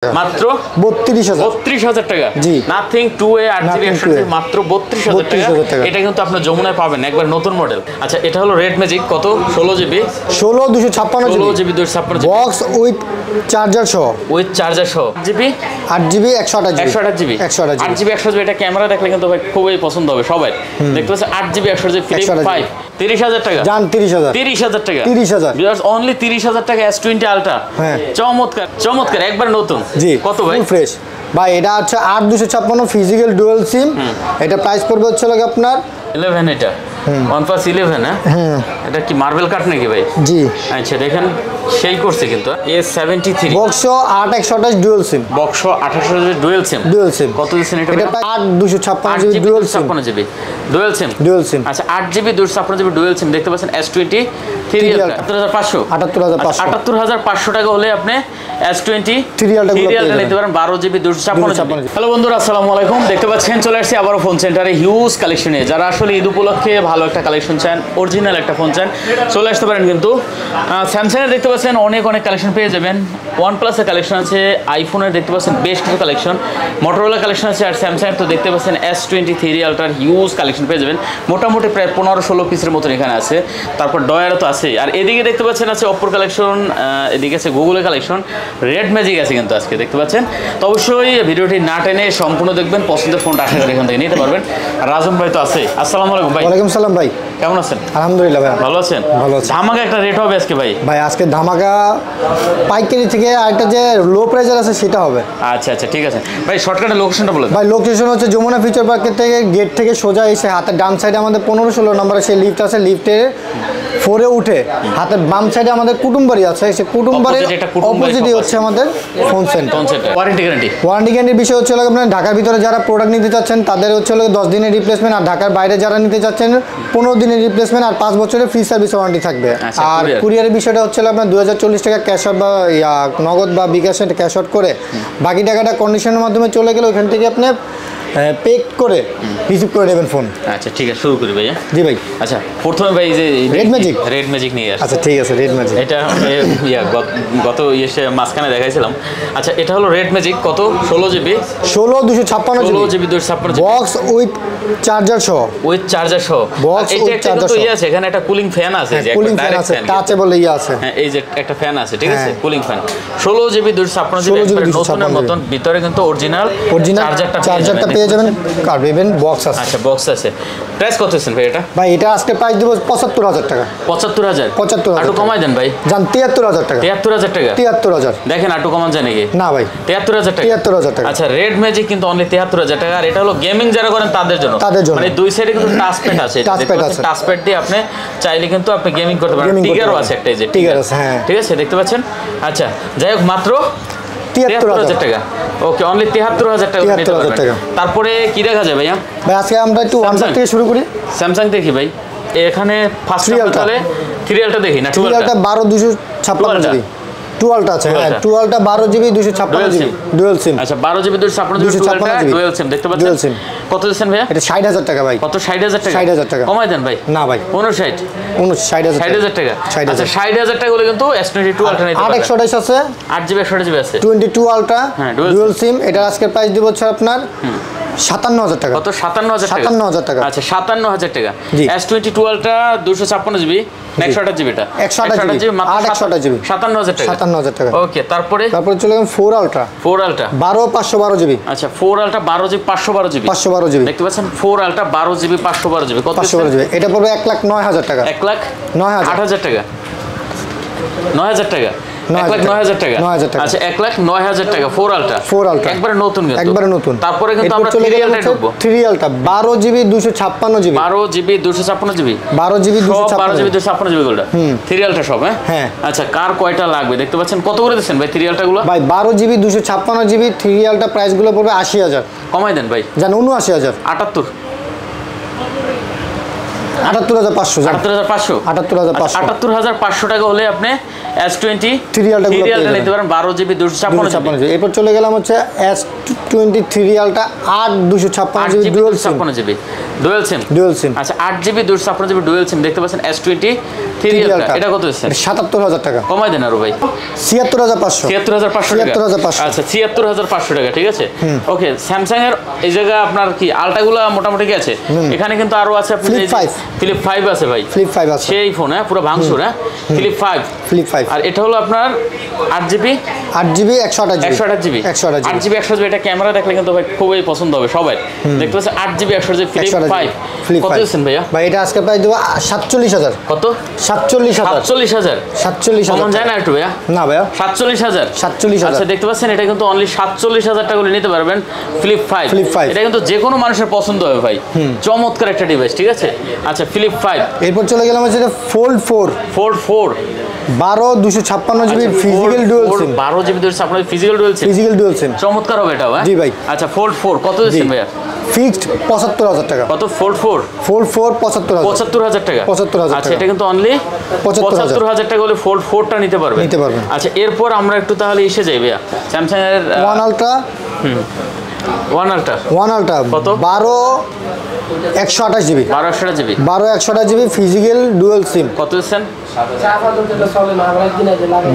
মাত্র 32,000 টাকা। জি, nothing 2A 8GB 128 মাত্র 32,000 টাকা। এটা কিন্তু আপনার যমুনায় পাবেন, একবার নতুন মডেল। আচ্ছা, এটা হলো রেড ম্যাজিক, কত 16GB 256 বক্স উইথ চার্জার সহ, GB 8GB 128GB 8GB 128GB। এটা ক্যামেরা দেখলে কিন্তু ভাই খুবই পছন্দ হবে সবাই। দেখতে পাচ্ছেন 8GB 128GB ফ্লিপ 5 30,000 টাকা। জান 30,000 টাকা। 30,000 ভিউয়ার্স, অনলি 30,000 টাকা S20 আলট্রা। হ্যাঁ, চমৎকার চমৎকার, একবার নতুন। জি, কত ভাই? ফ্রেশ ভাই। এটা হচ্ছে 8256 ফিজিক্যাল ডুয়াল সিম। এটা প্রাইস পড়বে হচ্ছে লাগে আপনার 11। এটা OnePlus 11। হ্যাঁ, এটা কি মার্বেল কাট নাকি ভাই? জি, আচ্ছা, দেখেন সেই করছে কিন্তু A73 box 8128 dual SIM, box 28GB dual SIM. কত দিচ্ছেন এটা? এটা 8256 dual SIM, 56GB dual SIM. আচ্ছা, 8GB 256GB ডুয়াল সিম। দেখতে পাচ্ছেন S20 3 78,500 টাকা হলে আপনি S20 সিরিয়ালটা নিতে পারেন 12GB 256GB। হ্যালো বন্ধুরা, আসসালামু আলাইকুম। দেখতে পাচ্ছেন চলে আসছি আবারও ফোন সেন্টারে হিউজ কালেকশনে। যারা আসলে ঈদ উপলক্ষে ভালো একটা কালেকশন চান, অরিজিনাল একটা ফোন চান, চলে আসতে পারেন। কিন্তু স্যামসাংয়ের দেখতে পাচ্ছেন অনেক কালেকশন পেয়ে যাবেন। OnePlus-এর কালেকশন আছে, আইফোনের দেখতে পাচ্ছেন বেশ কিছু কালেকশন, মোটরোলা কালেকশন আছে, আর স্যামসাংয়ের তো দেখতে পাচ্ছেন S20 3 আলট্রার হিউজ কালেকশন পেয়ে যাবেন। মোটামুটি প্রায় 15-16 পিসের মতন এখানে আছে। তারপর ডয়ারও তো আছে। আর এদিকে দেখতে পাচ্ছেন আছে অপ্পোর কালেকশন, এদিকে আছে গুগলের কালেকশন, রেড ম্যাজিক আছে কিন্তু আজকে দেখতে পাচ্ছেন। তো অবশ্যই ভিডিওটি না টেনে সম্পূর্ণ দেখবেন, পছন্দের ফোনটা আশা করি এখান থেকে নিতে পারবেন। আর রাজম ভাই তো আছে। আসসালামু আলাইকুম ভাই। ওয়ালাইকুম সালাম ভাই, কেমন আছেন? আলহামদুলিল্লাহ ভাই, ভালো আছেন? ভালো আছি। ধামাকা একটা রেট হবে আজকে ভাই। ভাই আজকে ধামাকা পাইকারি থেকে আরেকটা যে লো প্রাইজের আছে সেটা হবে। আচ্ছা ঠিক আছে ভাই, শর্টকাটে লোকেশনটা বলে দেন। ভাই লোকেশন হচ্ছে যমুনা ফিউচার পার্কের থেকে গেট থেকে সোজা এসে হাতের ডান সাইডে আমাদের 15-16 নম্বরে সেই লিফট আছে, লিফটে 4-এ উঠে হাতের বাম সাইডে আমাদের কুটুমবাড়ি আছে। সেই কুটুমবাড়ির অপোজিটই হচ্ছে আমাদের ফোন সেন্টার। ওয়ারেন্টি গ্যারান্টির বিষয় হচ্ছে আপনার ঢাকার ভিতরে যারা প্রোডাক্ট নিতে চাচ্ছেন তাদের হচ্ছে 10 দিনের রিপ্লেসমেন্ট, আর ঢাকার বাইরে যারা নিতে চাচ্ছেন 15 দিনের রিপ্লেসমেন্ট, আর 5 বছরের ফ্রি সার্ভিস ওয়ারেন্টি থাকবে। আর কুরিয়ারের বিষয়টা হচ্ছে আপনার 2040 টাকা ক্যাশ আউট বা নগদ বা বিকাশে ক্যাশ আউট করে বাকি টাকাটা কন্ডিশনের মাধ্যমে চলে গেলে ওখান থেকে আপনি পে করে রিসিভ করে নেবেন ফোন। আচ্ছা ঠিক আছে, শুরু করি ভাইয়া। জি ভাই। আচ্ছা, প্রথমে ভাই যে রেড ম্যাজিক নিয়ে আসছে। আচ্ছা ঠিক আছে, রেড ম্যাজিক এটা গত মাঝখানে দেখাইছিলাম। আচ্ছা, এটা হলো রেড ম্যাজিক, কত 16GB 256 বক্স উইথ চার্জার সহ, বক্স এটা একটা কিন্তু আছে, এখানে একটা কুলিং ফ্যান আছে, যে কুলিং ফ্যান আছে, টাচেবল আছে। হ্যাঁ, এই যে একটা ফ্যান আছে, ঠিক আছে, কুলিং ফ্যান। 16GB 256 নতুনের মতন, ভিতরে কিন্তু অরিজিনাল চার্জারটা পেয়ে যাবেন, কার্বেন বক্স আছে। আচ্ছা, বক্স আছে। প্রাইস কত আছেন ভাই এটা? ভাই এটা আজকে প্রাইস দেব 75,000 টাকা। 75,000 একটু কমাই দেন ভাই। জান 73,000 টাকা। 73,000 টাকা। 73,000 দেখেন একটু কমান যায় নাকি? না ভাই, 73,000 টাকা। 73,000 টাকা। আচ্ছা, রেড ম্যাজিক কিন্তু অনলি 73,000 টাকা। আর এটা হলো গেমিং যারা করেন তাদের জন্য। মানে দুই সাইডে কিন্তু টাচ প্যাড আছে, টাচ প্যাড দিয়ে আপনি চাইলে কিন্তু আপনি গেমিং করতে পারেন। টিগারও আছে একটা, এই যে টিগার আছে, হ্যাঁ ঠিক আছে, দেখতে পাচ্ছেন। আচ্ছা, যাই হোক, মাত্র 73,000 টাকা। ওকে, অনলি 73,000 টাকা। তারপরে কি দেখা যায় ভাইয়া? ভাই আজকে আমরা একটু ওয়ানপ্লাস থেকে শুরু করি। স্যামসাং দেখি ভাই। এখানে ফার্স্ট তাহলে 3 আলটা দেখি না, 2 আলটা 12/256 টুয়ালটা আছে। হ্যাঁ, টুয়ালটা 12GB 256GB ডুয়াল সিম। আচ্ছা, 12GB 256GB ডুয়াল সিম দেখতে পাচ্ছেন। কত দিচ্ছেন ভাইয়া? এটা 60,000 টাকা ভাই। কত? 60,000 টাকা। 60,000 টাকা কমাই দেন ভাই। না ভাই, 60,000 টাকা। আচ্ছা, 60,000 টাকা হলে কিন্তু S22 আলট্রা নিতে পারবেন। 8/128 আছে, 8GB 128GB আছে, 22 আলট্রা ডুয়াল সিম। এটা আজকে প্রাইস দিব হচ্ছে আপনার 57,000 টাকা। কত? 57,000 টাকা। আচ্ছা, 57,000 টাকা। S22 আলট্রা 256GB 128GB, এটা 128GB মাত্র 57,000 টাকা। 57,000 টাকা। ওকে, তারপরে চলে গেলাম 4 আলট্রা 12/512GB। আচ্ছা, 4 আলট্রা 12GB 512GB দেখতে পাচ্ছেন। 4 আলট্রা 12GB 512GB কত? 512GB। এটা পড়বে 1,09,000 টাকা। 1,08,000 টাকা। 9,000 টাকা। 1,09,000 টাকা। আচ্ছা, 1,09,000 টাকা 4 আলট্রা একবারে নতুন, একবারে নতুন। তারপরে কিন্তু আমরা 3 আলট্রা ঢুকবো। 3 ultra 12GB 256GB 12GB 256GB 12GB 256GB গুলো 3 আলট্রা সব। হ্যাঁ, আচ্ছা, কার কয়টা লাগবে দেখতে পাচ্ছেন। কত করে দিচ্ছেন ভাই 3 আলট্রা গুলো? ভাই 12GB 256GB 3 আলট্রা প্রাইস গুলো পড়বে 80,000। কমাই দেন ভাই। জান 79,000। 78 78500 78500 78500 টাকা হলে আপনি S20 সিরিয়ালটা নিতে পারেন 12GB 256GB। এরপর চলে গেলাম হচ্ছে S20 সিরিয়ালটা 8256GB ডুয়াল সিম। আচ্ছা 8GB 256GB ডুয়াল সিম দেখতে পাচ্ছেন S20 সিরিয়ালটা, এটা কত হচ্ছে? 77000 টাকা। কমাই দেন আরো ভাই, 77500 টাকা। আচ্ছা 76500 টাকা, ঠিক আছে। ওকে, স্যামসাং এর এই জায়গা আপনার কি আলটাগুলা মোটামুটি কি আছে, এখানে কিন্তু আরো আছে আপনি ফ্লিপ 5 আছে ভাই, ফ্লিপ 5 আছে সেই ফোন, হ্যাঁ পুরো ভাঙচুর, হ্যাঁ ফ্লিপ 5। আর এটা হলো আপনার 8GB 128GB 128GB। এটা ক্যামেরা দেখলে কিন্তু ভাই খুবই পছন্দ হবে সবাই, দেখতে পাচ্ছেন 8GB 128GB ফ্লিপ 5। কত দিচ্ছেন ভাইয়া? ভাই এটা আজকে প্রাইস দেব 47000। কত? 47000 কমন যায় না একটু ভাইয়া? না ভাইয়া, 47000। আচ্ছা দেখতে পাচ্ছেন এটা কিন্তু অনলি 47000 টাকা করে নিতে পারবেন ফ্লিপ 5। এটা কিন্তু যে কোনো মানুষের পছন্দ হবে ভাই, চমৎকার একটা ডিভাইস, ঠিক আছে। আচ্ছা ফ্লিপ 5। এরপর চলে গেলাম হচ্ছে ফোল্ড 4 12256GB ফিজিক্যাল ডুয়াল সিম। 12GB 256 ফিজিক্যাল ডুয়াল সিম চমৎকার হবে এটাও, হ্যাঁ জি ভাই। আচ্ছা ফোল্ড 4 কত দিচ্ছেন ভাইয়া? ফিক্সড 75000 টাকা। কত? ফোল্ড 4 75000 টাকা। 75000 আচ্ছা এটা কিন্তু অনলি 75000 টাকা হলে ফোল্ড 4টা নিতে পারবেন। আচ্ছা এরপর আমরা একটু তাহলে এসে যাই ভাইয়া স্যামসাং এর ওয়ান আলট্রা। ওয়ান আলট্রা কত? 128GB 128GB ফিজিক্যাল ডুয়াল সিম। কত দিচ্ছেন?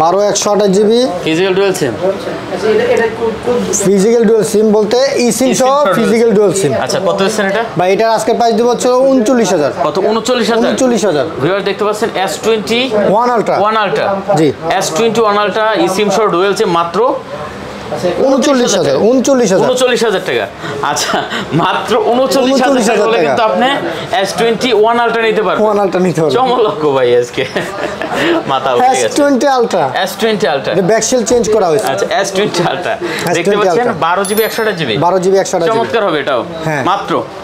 128GB ফিজিক্যাল ডুয়াল সিম বলতে ই সিম সহ ফিজিক্যাল ডুয়াল সিম। আচ্ছা কত দিচ্ছেন এটা? ভাই এটার আজকে প্রাইস দেব হচ্ছে 39000। কত? 39000। ভিউয়ার দেখতে পাচ্ছেন S20 ওয়ান আলট্রা জি S20 ওয়ান আলট্রা ই সিম সহ ডুয়াল সিম মাত্র 39000 টাকা। আচ্ছা মাত্র 39000 টাকা হলে কিন্তু আপনি S20 ওয়ান আলট্রা নিতে পারবেন। চমৎকার ভাই আজকে মাথা উঠে গেছে। S20 আলট্রা ব্যাকশেল চেঞ্জ করা হয়েছে। আচ্ছা S20 আলট্রা দেখতে পাচ্ছেন 12GB 128GB চমৎকার হবে এটাও।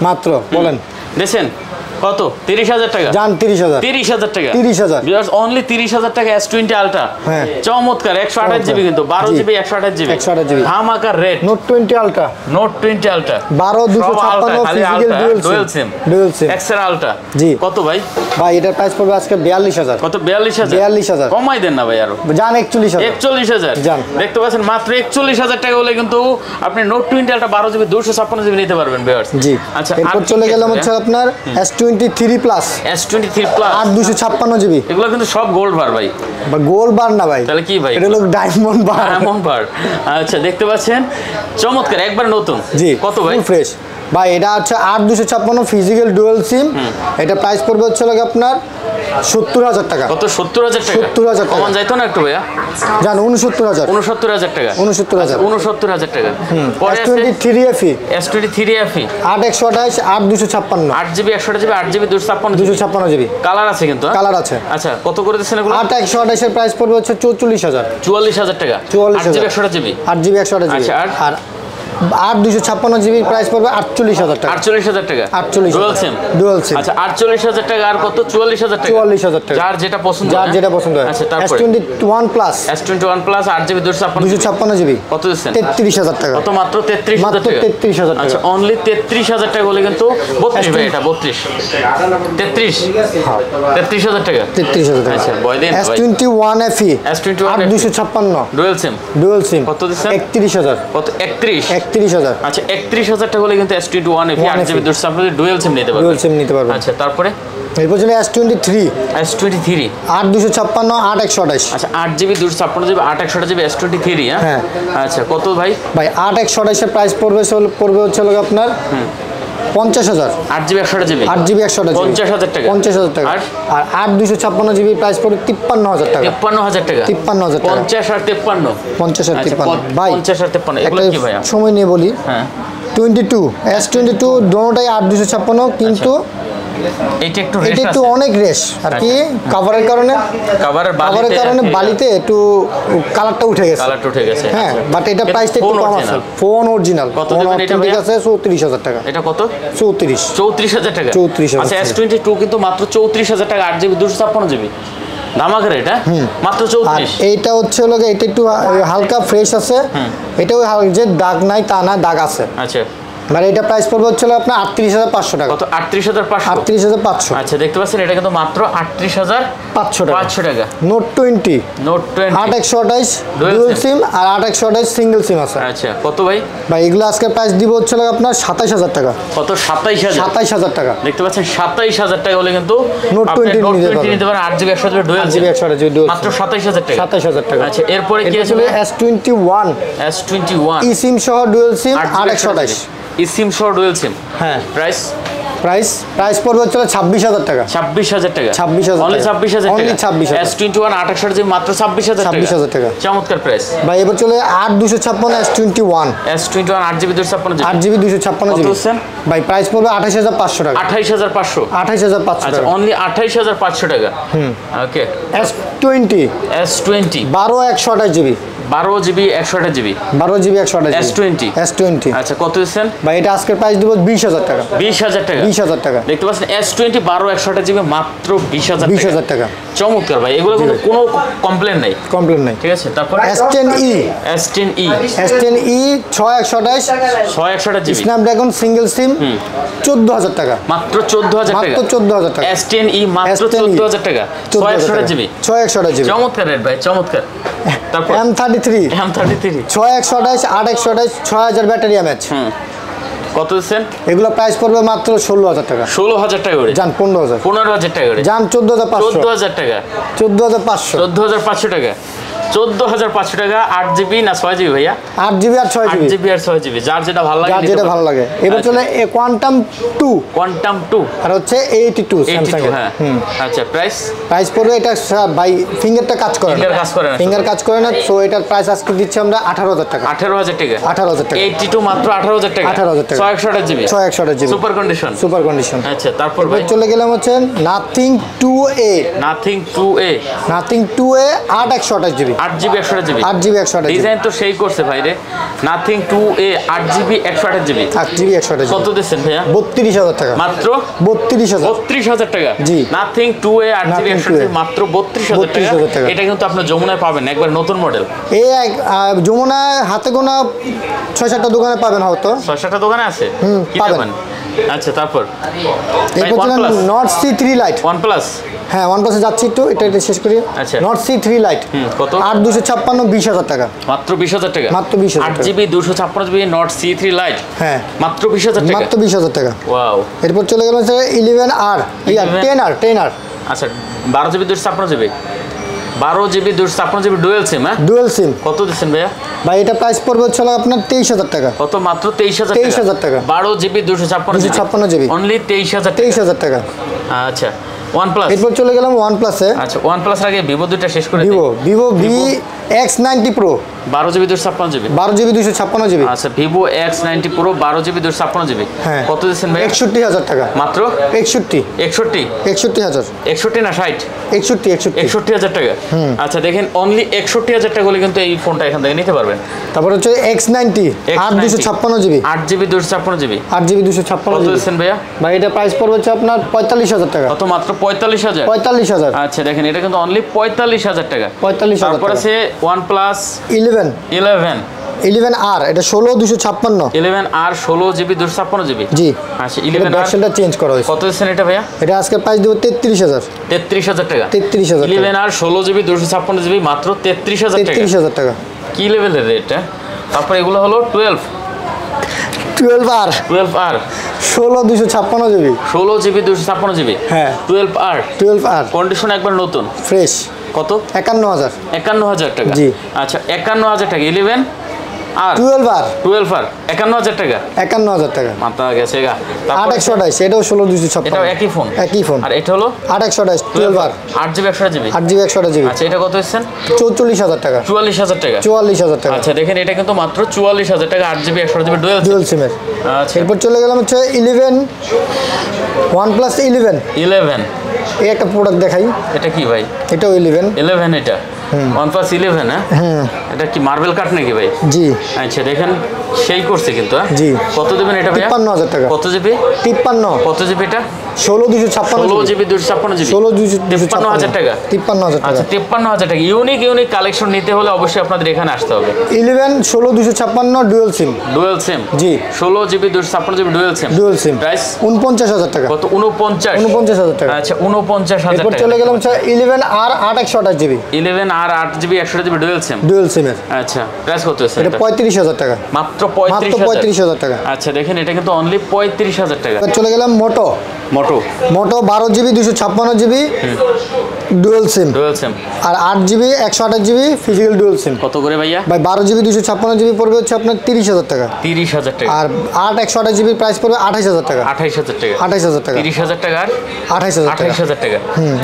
মাত্র বলেন দেখেন কত? 30000 টাকা। জান 30000 টাকা। ভিউয়ার্স অনলি 30000 টাকা S20 আলট্রা চমৎকার 128GB কিন্তু 12GB 128GB ধামাকা rate. Note 20 ultra 12256 physical dual sim এক্সের আলট্রা জি। কত ভাই? ভাই এটার প্রাইস পড়বে আজকে 42000। কত? 42000 কমাই দেন না ভাই আরো, জান 41000 দেখতে পাচ্ছেন মাত্র 41000 টাকা হলে কিন্তু আপনি নোট 20 আলট্রা 12GB 256GB নিতে পারবেন ভিউয়ার্স জি। আচ্ছা এরপর চলে গেলাম হচ্ছে আপনার S23 প্লাস 8256GB। এগুলো কিন্তু সব গোল্ড বার ভাই, গোল্ড বার না ভাই, তাহলে কি ভাই? এটা হলো ডায়মন্ড বার। আচ্ছা দেখতে পাচ্ছেন চমৎকার একবার নতুন। জি কত ভাই? ফ্রেশ ভাই এটা হচ্ছে 8256 ফিজিক্যাল ডুয়াল সিম। এটা প্রাইস পড়বে হচ্ছে আপনার 70000 টাকা। কত? 70000 টাকা। 70000 টাকা। কমান যাইতো না একটু ভাইয়া? জান 69000 টাকা। 69000 টাকা। পরে S23 FE 8128 8256 8GB 128GB 8GB 256GB colour আছে কিন্তু, কালার আছে। আচ্ছা কত করে দিচ্ছেন এগুলো? 8128 এর প্রাইস পড়বে হচ্ছে 44000 টাকা। 8GB 128GB আচ্ছা আর 8256GB প্রাইস পড়বে 48000 টাকা। 48000 টাকা 48 ডুয়াল সিম। আচ্ছা 48000 টাকা আর কত? 44000 টাকা। যার যেটা পছন্দ হয়। আচ্ছা তারপরে S21 প্লাস 8GB 256GB কত দিচ্ছেন? 33000 টাকা। কত? মাত্র 33000 টাকা। 33000 টাকা। আচ্ছা অনলি 33000 টাকা হলে কিন্তু 32 ভাই এটা 33000 টাকা। 33000 টাকা। আচ্ছা বয় দেন ভাই। S21 FE 8256 ডুয়াল সিম কত দিচ্ছেন? 31000 কত? 31000 আচ্ছা 31000 টাকা হলে কিন্তু S21 FE 8GB 256 ডুয়াল সিম নিতে পারবেন। আচ্ছা তারপরে এরপর চলে S23 8256 8128 আচ্ছা 8GB 256GB 8128GB S23 হ্যাঁ আচ্ছা কত ভাই? 8128 এর প্রাইস পড়বে হচ্ছে আপনার 50000 8GB 128GB 50000 টাকা 50000 টাকা। আর 8256GB প্রাইস পড়বে 53000 টাকা। 53000 টাকা 53000 টাকা 50 আর 53 ভাই 50 আর 53 এগুলো কি ভাই? সময় নিয়ে বলি। হ্যাঁ 22 S22 দোনোটাই 8256 কিন্তু এটা একটু অনেক রেশ আর কি কভারের কারণে বালিতে একটু কালারটা উঠে গেছে হ্যাঁ বাট এটা প্রাইসটা একটু কম আছে। ফোন অরিজিনাল কত দিবেন এটা? ঠিক আছে 34000 টাকা। এটা কত? 34000 টাকা। 34000 আচ্ছা S22 কিন্তু মাত্র 34000 টাকা 8GB 256GB ধামাকা এটা মাত্র 34। এইটা হচ্ছে এটা একটু হালকা ফ্রেশ আছে। এটা ওই যে দাগ নাই তা না, দাগ আছে। আচ্ছা মানে এটা প্রাইস পড়বে হচ্ছে আপনার 38500 টাকা। কত? 38500। 38500। আচ্ছা দেখতে পাচ্ছেন এটা কিন্তু মাত্র 38500 টাকা। নোট 20, নোট 20 8128 ডুয়াল সিম আর 8128 সিঙ্গেল সিম আছে। আচ্ছা কত ভাই? ভাই এগুলো আজকে প্রাইস দিব হচ্ছে আপনার 27000 টাকা। কত? 27000 টাকা। দেখতে পাচ্ছেন 27000 টাকা হলে কিন্তু নোট 20 নিতে পারেন 8GB 128GB dual SIM. 128GB dual মাত্র 27000 টাকা। 27000 টাকা। আচ্ছা এরপরে কি আছে? S21 ই সিম সহ ডুয়াল সিম 8128 ই সিম সহ ডুয়াল সিম। হ্যাঁ। প্রাইস পড়বে হচ্ছে 26000 টাকা। 26000 টাকা। 26000 অনলি 26000 টাকা। অনলি 26000। S21 8GB মাত্র 26000 টাকা। 26000 টাকা। চমৎকার প্রাইস। ভাই এবার চলে 8256 S21 8GB 256GB। 8GB 256GB। ভাই প্রাইস পড়বে 28500 টাকা। 28500 28500 টাকা। অনলি 28500 টাকা। ওকে। S20 12 128GB 12GB 128GB 12GB 128GB S20 আচ্ছা কত দিচ্ছেন ভাই? এটা আজকের প্রাইস দিব 20000 টাকা। 20000 টাকা। 20000 টাকা। দেখতে পাচ্ছেন S20 12 128GB মাত্র 20000 টাকা। চমৎকার ভাই, এগুলো কিন্তু কোনো কমপ্লেন নাই। ঠিক আছে। তারপর S10e 6128GB স্ন্যাপড্রাগন সিঙ্গেল সিম 14000 টাকা। মাত্র 14000 টাকা। মাত্র 14000 টাকা। S10e মাত্র 14000 টাকা। 6128GB চমৎকার রেট ভাই, চমৎকার। তারপর M33 6128 8128 6000 ব্যাটারি এমএএইচ। কত দিচ্ছেন? এগুলো প্রাইস পড়বে মাত্র 16000 টাকা। 16000 টাকা করে। জান 15000 টাকা করে। জান 14500 টাকা। 14500 টাকা। 14500 টাকা। 8GB না 6GB ভাইয়া? 8GB আর 6GB। যার যেটা ভালো লাগে। এবার চলে কোয়ান্টাম 2 আর হচ্ছে 82 স্যামসাং এর। আচ্ছা প্রাইস পড়বে এটা ভাই ফিঙ্গারটা কাজ করে না। ফিঙ্গার কাজ করে না, সো এটার প্রাইস আজকে দিচ্ছি আমরা 18000 টাকা। 18000 টাকা। 82 মাত্র 18000 টাকা। 661GB 661GB super condition. আচ্ছা তারপর ভাই চলে গেলাম হচ্ছে nothing 2A 8128GB 8GB 128GB 8GB 128GB design তো সেই করছে ভাই রে। Nothing 2A 8GB 128GB 128GB কত দিচ্ছেন ভাইয়া? 32000 টাকা। মাত্র 32000 টাকা। জি। নাথিং 2A 8GB 128GB মাত্র 32000 টাকা। এটা কিন্তু আপনার যমুনায় পাবেন, একবার নতুন মডেল। এই যমুনায় হাতে গোনা 6-7টা দোকানে পাবেন, হয়তো 6-7টা দোকানে আছে। কি পাবেন? আচ্ছা তারপর নট C3 লাইট OnePlus। হ্যাঁ OnePlus এ যাচ্ছি একটু, এটা শেষ করি। আচ্ছা নট C3 লাইট কত? 8256 20000 টাকা। মাত্র 20000 টাকা। মাত্র 20000 টাকা। 8GB 256GB not C3 light. হ্যাঁ মাত্র 20000 টাকা। মাত্র 20000 টাকা। ওয়াও। এরপর চলে গেল 11R 10R আচ্ছা 12GB 256GB 12GB 256GB dual SIM. Dual SIM কত দিচ্ছেন ভাইয়া? ভাই এটা প্রাইস পড়বে হচ্ছে আপনার 23000 টাকা। কত? মাত্র 23000 টাকা। 12GB 256GB অনলি 23000 টাকা। আচ্ছা OnePlus। এরপর চলে গেলাম OnePlus এ। আচ্ছা OnePlus আগে ভিভো দুটো শেষ করে দিই। Vivo X90 Pro 12GB 256GB 12GB 256GB। আচ্ছা Vivo X90 Pro 12GB 256GB কত দিচ্ছেন ভাই? 61000 টাকা। মাত্র 61000 61 না 60? 61000 টাকা। আচ্ছা দেখেন অনলি 61000 টাকা হলে কিন্তু এই ফোনটা এখান থেকে নিতে পারবেন। তারপর হচ্ছে X90 856GB 8GB 256GB 8GB 256GB কত দিচ্ছেন ভাইয়া? ভাই এটা প্রাইস পড়বে হচ্ছে আপনার 45000 টাকা। কত? মাত্র 45000। আচ্ছা দেখেন এটা কিন্তু অনলি 45000 টাকা। 45000। তারপর আছে OnePlus 11R এটা 16256 11R 16GB 256GB। জি। আচ্ছা 11R ভার্সনটা চেঞ্জ করা হয়েছে। কত দিচ্ছেন এটা ভাইয়া? এটা আজকে প্রাইস দেব 33000 টাকা। 33000 11R 16GB 256GB মাত্র 33000 টাকা। 33000 টাকা। কি লেভেলের রেট? তারপর এগুলো হলো 12R 16256GB 16GB 256GB হ্যাঁ 12R কন্ডিশন একবার নতুন ফ্রেশ। কত? 51000 টাকা। জি। আচ্ছা 51000 টাকা। 11R 12R 51000 টাকা। 51000 টাকা মাথা গেছে গা। 8128 এটাও 16256। এটাও একই ফোন। আর এটা হলো 8128 12R 8GB 128GB 8GB 128GB। আচ্ছা এটা কত দিচ্ছেন? 44000 টাকা। 44000 টাকা। 44000 টাকা। আচ্ছা দেখেন এটা কিন্তু মাত্র 44000 টাকা 8GB 128GB ডুয়াল সিমের। আচ্ছা এরপর চলে গেলাম হচ্ছে 11 OnePlus 11 11 এই একটা প্রোডাক্ট দেখাই। এটা কি ভাই? এটাও 11 এটা OnePlus 11 হ্যাঁ, এটা কি মার্বেল কাট নাকি ভাই? জি। আচ্ছা দেখেন সেই করছে কিন্তু জি। কত দিবেন এটা ভাই? 53000 টাকা। কত জিবি? 53। কত জিবি এটা? 16 জিবি 256 জিবি 53000 টাকা। 53000 টাকা। আচ্ছা 53000 টাকা। ইউনিক কালেকশন নিতে হলে অবশ্যই আপনাদের এখানে আসতে হবে। 11 16 ডুয়াল সিম। ডুয়াল সিম জি। 16 GB 256 GB dual SIM. Dual sim price 49000 টাকা। কত? 49000 টাকা। আচ্ছা 49000 টাকা। এরপর চলে গেলাম 11 আর 8 128 জিবি। 11 আর 8 GB 128 GB dual SIM. Dual সিমের। আচ্ছা প্রাইস কত আছে? এটা 35000 টাকা। মাত্র 35000 টাকা। আচ্ছা দেখেন এটা কিন্তু অনলি 35000 টাকা। চলে গেলাম মোটো 12 জিবি 256 জিবি ডুয়াল সিম। আর 8 জিবি 128 জিবি ফিজিক্যাল ডুয়াল সিম। কত করে ভাইয়া? ভাই 12 জিবি 256 জিবি পড়বে হচ্ছে আপনার 30000 টাকা। 30000 টাকা। আর 8 128 জিবি প্রাইস পড়বে 28000 টাকা। 28000 টাকা। 28000 টাকা। 30000 টাকা আর 28000 টাকা।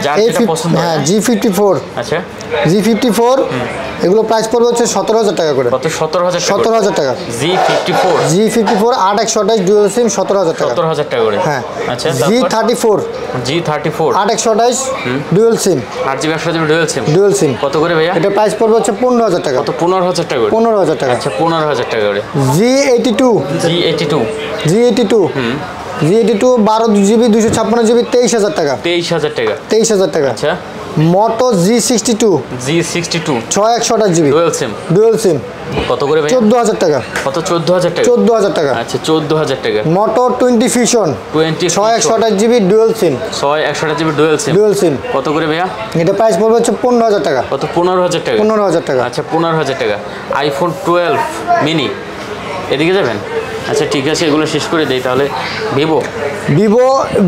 যার যেটা পছন্দ হয়। হ্যাঁ G54। আচ্ছা G54 এগুলো প্রাইস পড়বে হচ্ছে 17000 টাকা করে। কত? 17000 টাকা। G54 8 128 ডুয়াল সিম 17000 টাকা। 17000 টাকা করে। হ্যাঁ। আচ্ছা G34 8 128 dual SIM. 8 GB 128 GB dual SIM. Dual SIM কত করে ভাইয়া? এটা প্রাইস পড়বে হচ্ছে 15000 টাকা। কত? 15000 টাকা করে। 15000 টাকা। আচ্ছা 15000 টাকা করে। G82 12 জিবি 256 জিবি 23000 টাকা। 23000 টাকা। 23000 টাকা। আচ্ছা মোটো G62 6 128 জিবি ডুয়াল সিম কত করে ভাই? 14000 টাকা। কত? 14000 টাকা। 14000 টাকা। আচ্ছা 14000 টাকা। মোটো 20 fusion 6 128 GB dual SIM. 6 128 GB dual SIM কত করে ভাইয়া? এটা প্রাইস পড়বে হচ্ছে 15000 টাকা। কত? 15000 টাকা। 15000 টাকা। আচ্ছা 15000 টাকা। আইফোন 12 মিনি এদিকে যাবেন? আচ্ছা ঠিক আছে এগুলো শেষ করে দেই তাহলে। Vivo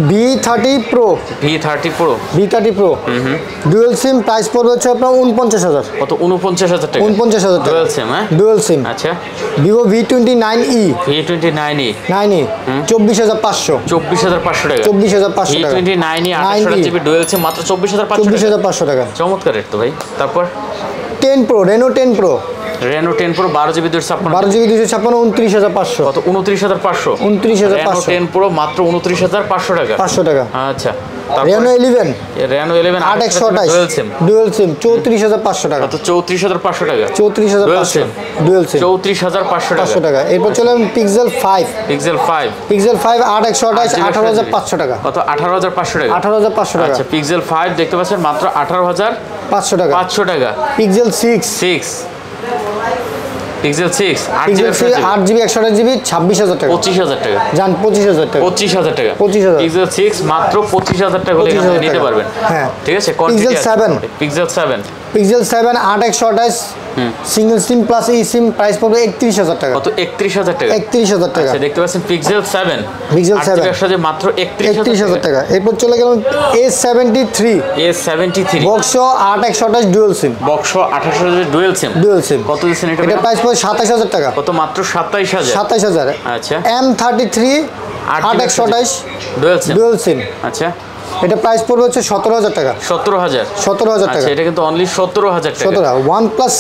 V30 Pro dual sim price পড়বে হচ্ছে আপনার 49000। কত? 49000 টাকা। 49000 টাকা ডুয়াল সিম। হ্যাঁ ডুয়াল সিম। আচ্ছা Vivo V29e 24500 24500 টাকা। 24500 টাকা। V29e 8 জিবি ডুয়াল সিম মাত্র 24500 টাকা। চমৎকার রেট তো ভাই। তারপর 10 Pro Reno 10 Pro 12 জিবি 256 29500। কত? 29500। 29500 10 Pro মাত্র 29500 টাকা। 500 টাকা। আচ্ছা Reno 11 8 128 ডুয়াল সিম 34500 টাকা। কত? 34500 টাকা। 34500 ডুয়াল সিম 34500 টাকা। এরপর চলে Pixel 5 8 128 18500 টাকা। কত? 18500 টাকা। 18500 টাকা। আচ্ছা Pixel 5 দেখতে পাচ্ছেন মাত্র 18500 টাকা। 500 টাকা। Pixel 6 8 জিবি 128 জিবি 26000 টাকা। 25000 টাকা। জান 25000 টাকা। 25000 টাকা। 25000 Pixel 6 মাত্র 25000 টাকা হলে এখানে নিতে পারবেন। হ্যাঁ ঠিক আছে। Pixel 7 8 128 সিঙ্গেল সিম প্লাস ই সিম প্রাইস পড়বে 31000 টাকা। কত? 31000 টাকা। 31000 টাকা। আচ্ছা দেখতে পাচ্ছেন Pixel 7 মাত্র 31000 টাকা। এরপর চলে গেলাম A73 বক্সো 8 128 dual SIM. 28000 dual SIM কত দিচ্ছেন এটা? এটা প্রাইস পড়বে 27000 টাকা। কত? মাত্র 27000। আচ্ছা M33 8 128 ডুয়াল সিম। আচ্ছা এটা প্রাইস পড়বে হচ্ছে 17000 টাকা। 17000 টাকা। এটা কিন্তু অনলি 17000 টাকা। OnePlus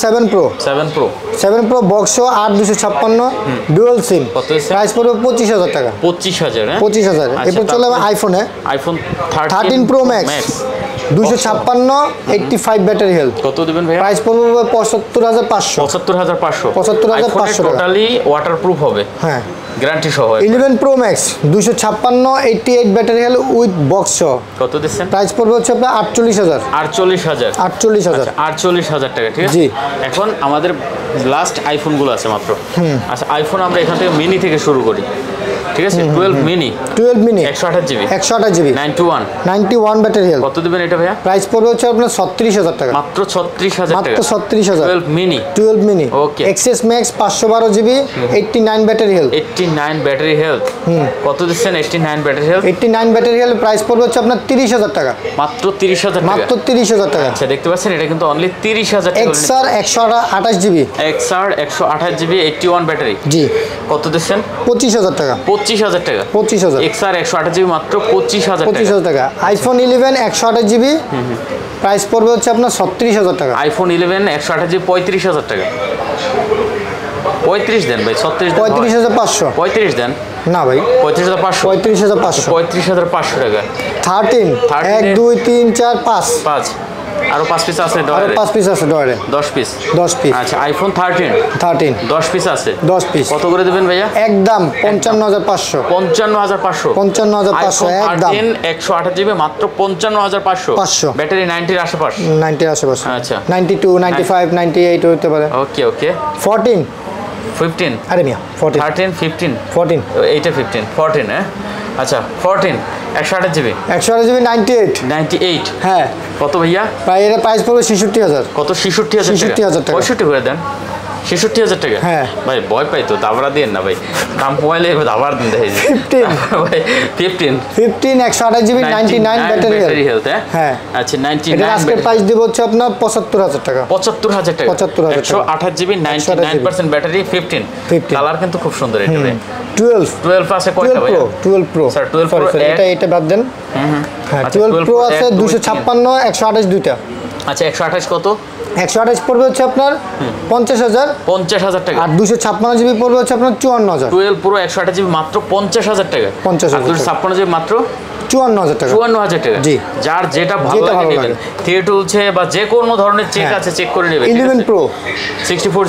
7 Pro বক্সো 8 256 ডুয়াল সিম প্রাইস পড়বে 25000 টাকা। 25000 25000। এরপর চলে আইফোনে iPhone 13 Pro Max 256 85 battery health. কত দিবেন ভাই? প্রাইস পড়বে 75500 75500 টোটালি ওয়াটারপ্রুফ হবে। হ্যাঁ গ্যারান্টি সহ। 11 Pro Max 256 88 battery health with box সহ। কত দিচ্ছেন? প্রাইস পড়বে হচ্ছে আপনার 48000 টাকা। ঠিক আছে। জি। এখন আমাদের লাস্ট আইফোনগুলো আছে মাত্র। আচ্ছা আইফোন আমরা এখান থেকে মিনি থেকে শুরু করি। ঠিক আছে। 12 মিনি 128 জিবি 91 ব্যাটারি হেলথ। কত দিবেন এটা ভাইয়া? প্রাইস পড়বে হচ্ছে আপনার 36000 টাকা। মাত্র 36000 টাকা। মাত্র 36000। 12 মিনি ওকে। XS Max 512 GB 89 battery health. 89 battery health. কত দিচ্ছেন? 89 battery health. 89 battery health price পড়বে হচ্ছে আপনার 30000 টাকা। মাত্র 30000 টাকা। মাত্র 30000 টাকা। আচ্ছা দেখতে পাচ্ছেন এটা কিন্তু অনলি 30000 টাকা। XR 128 GB 128 GB 81 battery. জি। কত দিচ্ছেন? 25000 টাকা। 25000 টাকা। 25000। XR 128 জিবি মাত্র 25000 টাকা। আইফোন 11 128 জিবি প্রাইস পড়বে হচ্ছে আপনার 36000 টাকা। আইফোন 11 128 জিবি 35000 টাকা। 35 দেন ভাই। 35500 35 দেন না ভাই। 35500 টাকা। 13 1 2 3 4 5 আরো 5 পিস আছে আরো 5 পিস আছে ডয়ারে 10 পিস 10 পিস আচ্ছা আইফোন 13 10 পিস আছে 10 পিস কত করে দিবেন ভাইয়া একদম 55500 55500 একদম 128 জিবি মাত্র 55500 ব্যাটারি 90 এর আশেপাশে 90 এর আশেপাশে আচ্ছা 92 95 98 হতে পারে ওকে ওকে 14 15 আরে মিয়া 14 14 এইটা 15 14 হ্যাঁ আচ্ছা 14 128 জিবি 98 হ্যাঁ কত ভাইয়া এর প্রাইস পড়বে 66000 কত 66000 টাকা 65 করে দেন 66000 টাকা হ্যাঁ ভাই ভয় পাই তো দাবরা দেন না ভাই দাম কমাইলে দাবরা দেন দেখাই 15 128 জিবি 99 ব্যাটারি হেলথ হ্যাঁ আচ্ছা 99 এর আজকে প্রাইস দেব হচ্ছে আপনার 75000 টাকা 75000 টাকা 128 জিবি 99% ব্যাটারি 15 কালার কিন্তু খুব সুন্দর এটা 12 আছে কয়টা ভাই 12 প্রো স্যার 12 প্রো এটা বাদ দেন হ্যাঁ 12 প্রো আছে 256 128 দুইটা আচ্ছা 128 কত 128 পড়বে হচ্ছে আপনার 50000 টাকা আর 256 জিবি পড়বে হচ্ছে আপনার 54000 12 প্রো 128 জিবি মাত্র 50000 টাকা 50000 256 জিবি মাত্র 54000 টাকা 54000 টাকা জি যার যেটা ভালো লাগে নেবেন থিয়ে টুলছে বা যে কোনো ধরনের চেক আছে চেক করে নেবেন 11 প্রো 64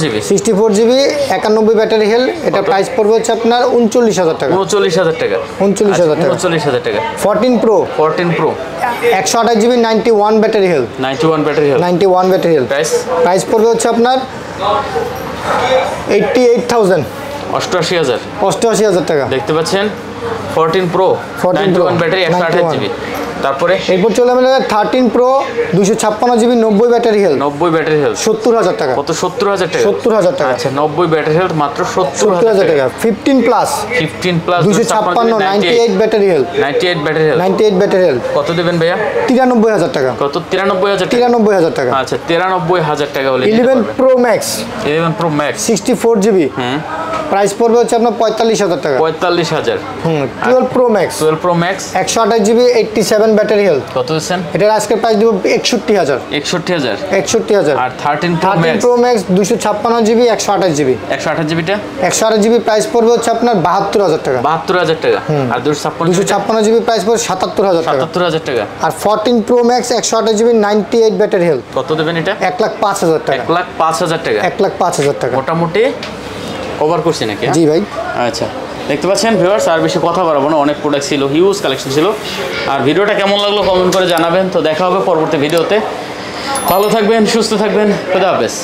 জিবি 91 ব্যাটারি হেল এটা প্রাইস পড়বে হচ্ছে আপনার 39000 টাকা 39000 টাকা 39000 টাকা 14 pro 128 GB 91 battery health 91 battery health price পড়বে হচ্ছে আপনার 88000 88000 টাকা দেখতে পাচ্ছেন 14 প্রো 91 ব্যাটারি 128 জিবি তারপরে এরপর চলে আমরা 13 প্রো 256 জিবি 90 ব্যাটারি হেল 70000 টাকা কত 70000 টাকা 70000 টাকা আচ্ছা 90 ব্যাটারি হেল মাত্র 70000 টাকা 15 plus 256 98 battery health 98 battery health কত দিবেন ভাইয়া 93000 টাকা কত 93000 টাকা আচ্ছা 93000 টাকা হলে 11 প্রো ম্যাক্স 64 জিবি প্রাইস পড়বে হচ্ছে আপনার 45000 টাকা 45000 12 pro max 128 GB 87 battery health কত দিচ্ছেন এটার আজকে প্রাইস দেব 61000 আর 13 pro max 256 GB 128 GB 128 জিবিটা 128 GB price পড়বে হচ্ছে আপনার 72000 টাকা আর 256 জিবি প্রাইস পড়বে 77000 টাকা আর 14 pro max 128 GB 98 battery health কত দেবেন এটা 1,05,000 টাকা 1,05,000 টাকা 1,05,000 টাকা মোটামুটি কভার করছি নাকি জি ভাই আচ্ছা দেখতে পাচ্ছেন ভিউয়ার্স আর বেশি কথা বলবো না অনেক প্রোডাক্ট ছিল হিউজ কালেকশন ছিল আর ভিডিওটা কেমন লাগলো কমেন্ট করে জানাবেন তো দেখা হবে পরবর্তী ভিডিওতে ভালো থাকবেন সুস্থ থাকবেন খোদা হাফেজ